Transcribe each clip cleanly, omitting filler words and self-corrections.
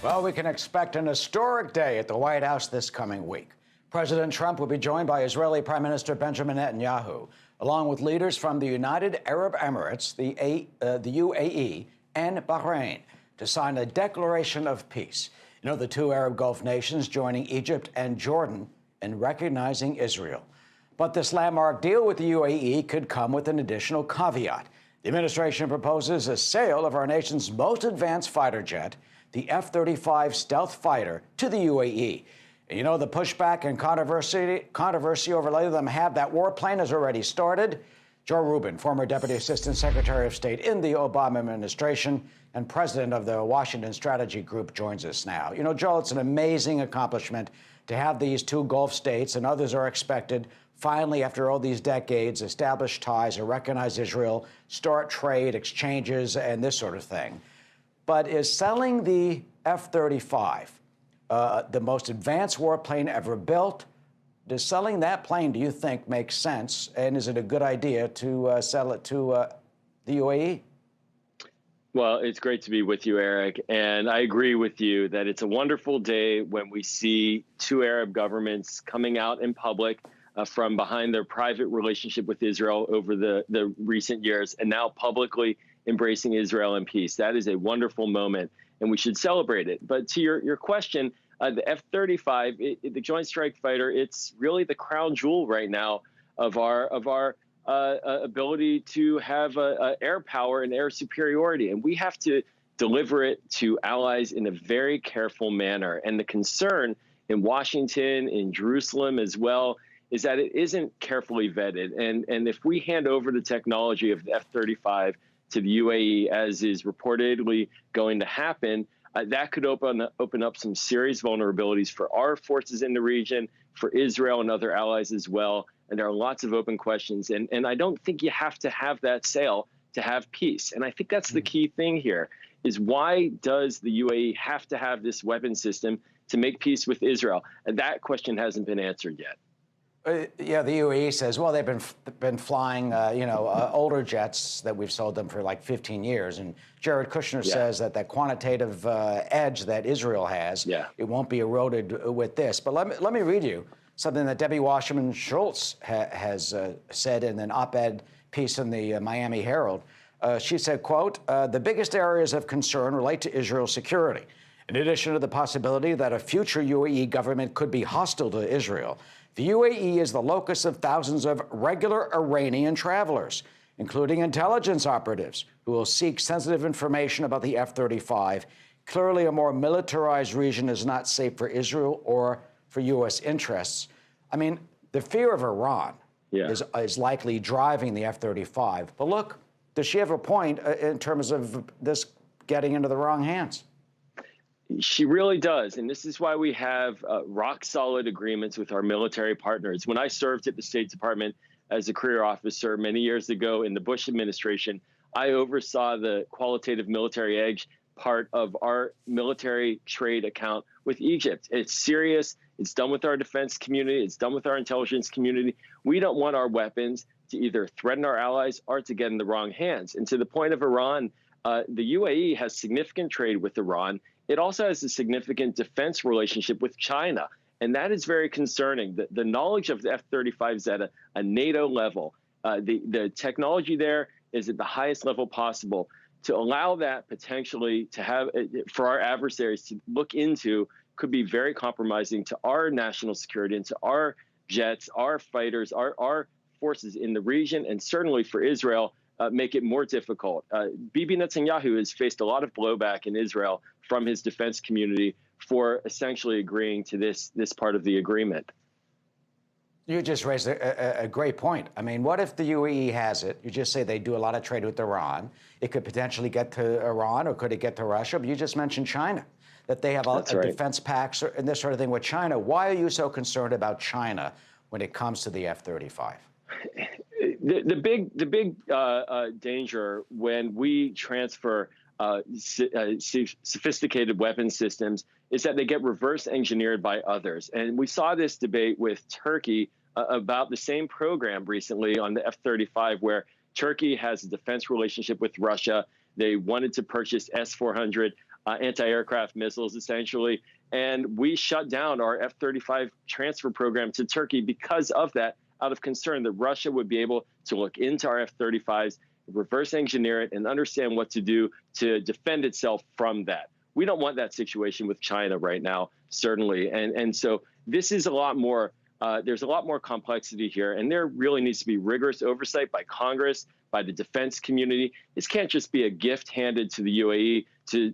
Well, we can expect an historic day at the White House this coming week. President Trump will be joined by Israeli Prime Minister Benjamin Netanyahu, along with leaders from the United Arab Emirates, the UAE, and Bahrain, to sign a declaration of peace. You know, the two Arab Gulf nations joining Egypt and Jordan in recognizing Israel. But this landmark deal with the UAE could come with an additional caveat. The administration proposes a sale of our nation's most advanced fighter jet, the F-35 stealth fighter, to the UAE. And you know, the pushback and controversy over letting them have that warplane has already started. Joe Rubin, former Deputy Assistant Secretary of State in the Obama administration and president of the Washington Strategy Group, joins us now. You know, Joe, it's an amazing accomplishment to have these two Gulf states, and others are expected, finally, after all these decades, establish ties or recognize Israel, start trade, exchanges, and this sort of thing. But is selling the F-35 the most advanced warplane ever built? Does selling that plane, do you think, make sense? And is it a good idea to sell it to the UAE? Well, it's great to be with you, Eric. And I agree with you that it's a wonderful day when we see two Arab governments coming out in public from behind their private relationship with Israel over the recent years, and now publicly embracing Israel and peace. That is a wonderful moment, and we should celebrate it. But to your question, the F-35, the Joint Strike Fighter, it's really the crown jewel right now of our ability to have air power and air superiority, and we have to deliver it to allies in a very careful manner. And the concern in Washington, in Jerusalem as well, is that it isn't carefully vetted. And if we hand over the technology of the F-35 to the UAE, as is reportedly going to happen, that could open up some serious vulnerabilities for our forces in the region, for Israel and other allies as well. And there are lots of open questions. And I don't think you have to have that sale to have peace. And I think that's the key thing here, is why does the UAE have to have this weapon system to make peace with Israel? And that question hasn't been answered yet. Yeah, the UAE says, well, they've been flying, older jets that we've sold them for like 15 years. And Jared Kushner says that quantitative edge that Israel has, it won't be eroded with this. But let me read you something that Debbie Wasserman Schultz has said in an op-ed piece in the Miami Herald. She said, quote, the biggest areas of concern relate to Israel's security. In addition to the possibility that a future UAE government could be hostile to Israel, the UAE is the locus of thousands of regular Iranian travelers, including intelligence operatives who will seek sensitive information about the F-35. Clearly, a more militarized region is not safe for Israel or for U.S. interests. I mean, the fear of Iran is likely driving the F-35. But look, does she have a point in terms of this getting into the wrong hands? She really does. And this is why we have rock solid agreements with our military partners. When I served at the State Department as a career officer many years ago in the Bush administration, I oversaw the qualitative military edge part of our military trade account with Egypt. It's serious. It's done with our defense community. It's done with our intelligence community. We don't want our weapons to either threaten our allies or to get in the wrong hands. And to the point of Iran, the UAE has significant trade with Iran. It also has a significant defense relationship with China, and that is very concerning. The knowledge of the F-35 is at a NATO level. The technology there is at the highest level possible. To allow that potentially to have, for our adversaries to look into, could be very compromising to our national security and to our jets, our fighters, our forces in the region, and certainly for Israel, make it more difficult. Bibi Netanyahu has faced a lot of blowback in Israel from his defense community for essentially agreeing to this part of the agreement. You just raised a great point. I mean, what if the UAE has it? You just say they do a lot of trade with Iran. It could potentially get to Iran, or could it get to Russia? But you just mentioned China, that they have a defense pacts and this sort of thing with China. Why are you so concerned about China when it comes to the F-35? The big danger when we transfer sophisticated weapon systems is that they get reverse engineered by others. And we saw this debate with Turkey about the same program recently on the F-35, where Turkey has a defense relationship with Russia. They wanted to purchase S-400 anti-aircraft missiles, essentially. And we shut down our F-35 transfer program to Turkey because of that, out of concern that Russia would be able to look into our F-35s, reverse engineer it, and understand what to do to defend itself from that. We don't want that situation with China right now, certainly. And so this is a lot more, there's a lot more complexity here, and there really needs to be rigorous oversight by Congress, by the defense community. This can't just be a gift handed to the UAE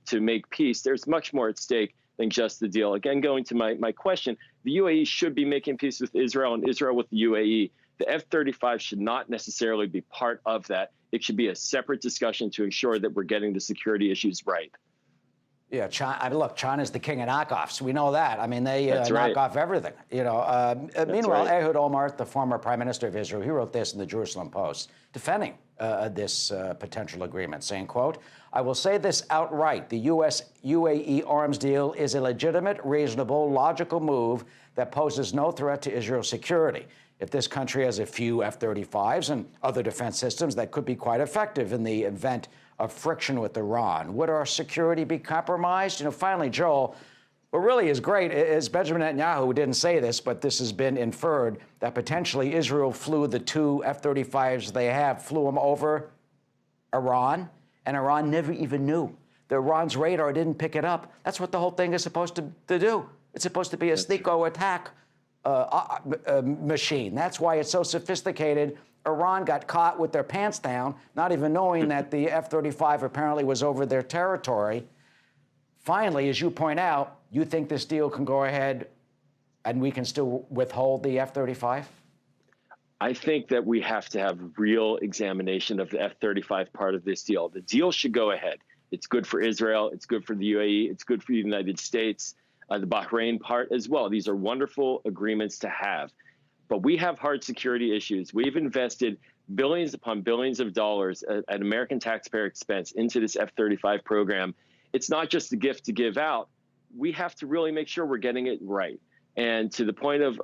to make peace. There's much more at stake than just the deal. Again, going to my question, the UAE should be making peace with Israel and Israel with the UAE. The F-35 should not necessarily be part of that. It should be a separate discussion to ensure that we're getting the security issues right. Yeah, China, I mean, look, China's the king of knockoffs. We know that. I mean, they knock off everything. You know. Meanwhile, Ehud Olmert, the former prime minister of Israel, he wrote this in the Jerusalem Post, defending this potential agreement, saying, quote, "I will say this outright. The U.S.-UAE arms deal is a legitimate, reasonable, logical move that poses no threat to Israel's security. If this country has a few F-35s and other defense systems that could be quite effective in the event of friction with Iran, would our security be compromised?" You know, finally, Joel, what really is great is Benjamin Netanyahu, who didn't say this, but this has been inferred, that potentially Israel flew the 2 F-35s they have, flew them over Iran, and Iran never even knew. The Iran's radar didn't pick it up. That's what the whole thing is supposed to do. It's supposed to be a sneako attack machine. That's why it's so sophisticated. Iran got caught with their pants down, not even knowing that the F-35 apparently was over their territory. Finally, as you point out, you think this deal can go ahead and we can still withhold the F-35? I think that we have to have real examination of the F-35 part of this deal. The deal should go ahead. It's good for Israel. It's good for the UAE. It's good for the United States, the Bahrain part as well. These are wonderful agreements to have. But we have hard security issues. We've invested billions upon billions of dollars at American taxpayer expense into this F-35 program. It's not just a gift to give out. We have to really make sure we're getting it right. And to the point of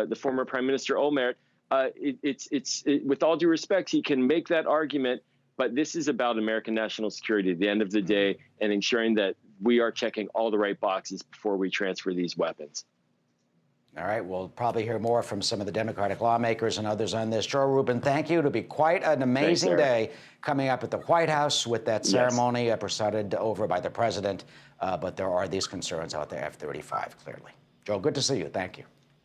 the former Prime Minister Olmert, with all due respect, he can make that argument, but this is about American national security at the end of the day and ensuring that we are checking all the right boxes before we transfer these weapons. All right, we'll probably hear more from some of the Democratic lawmakers and others on this. Joe Rubin, thank you. It'll be quite an amazing day coming up at the White House with that ceremony presided over by the president. But there are these concerns about the F-35, clearly. Joe, good to see you. Thank you.